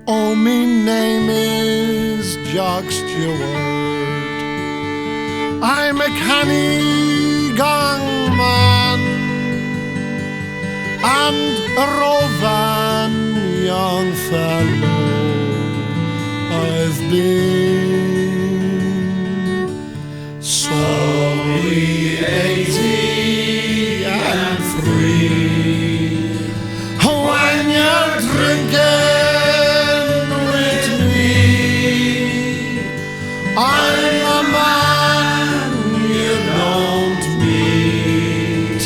Oh, me name is Jock Stewart. I'm a canny gang man and a roving young fellow I've been. So be 80 and free when you're drinking with me. I'm a man you don't meet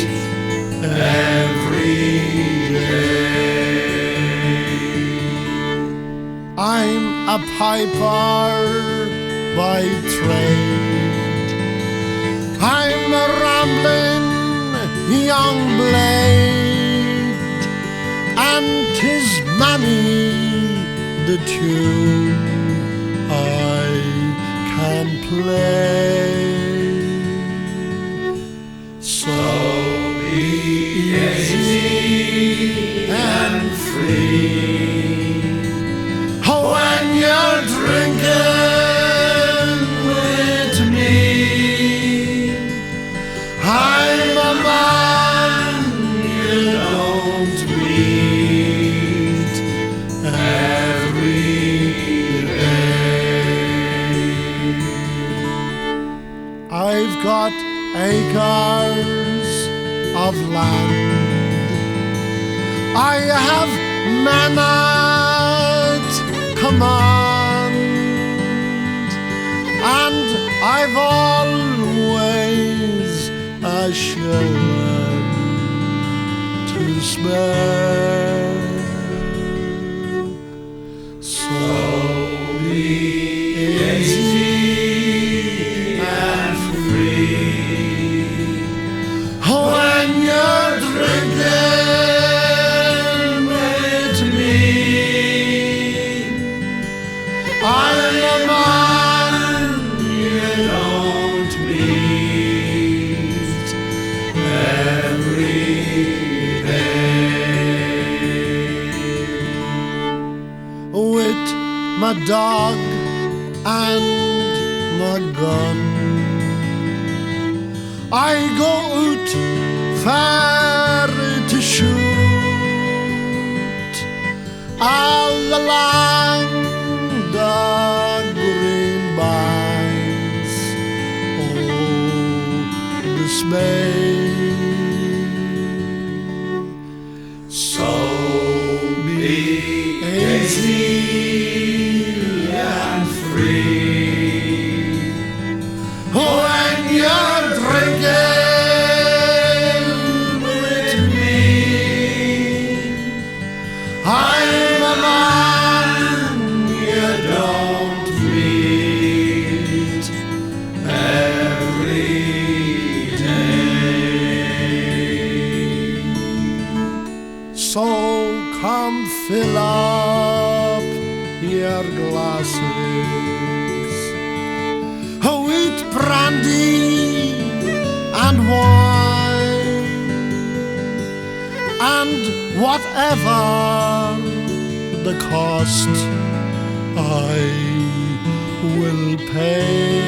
every day. I'm a piper by trade. I'm a rambling young blade, and 'tis mammy the tune I can play. So be easy and free when you're drinking with me. I'm a man you don't meet every day. I've got acres of land. I have men at command, and I've always a shilling to spare. So be easy and free when you're drinking with me. I'm a man you don't meet every day. With my dog and my gun, I go out fair to shoot all along the green banks of the Spey. So be easy and free when you're drinking with me. I'm a man you don't meet every day. So come fill up your glasses with brandy and wine, and whatever the cost I will pay.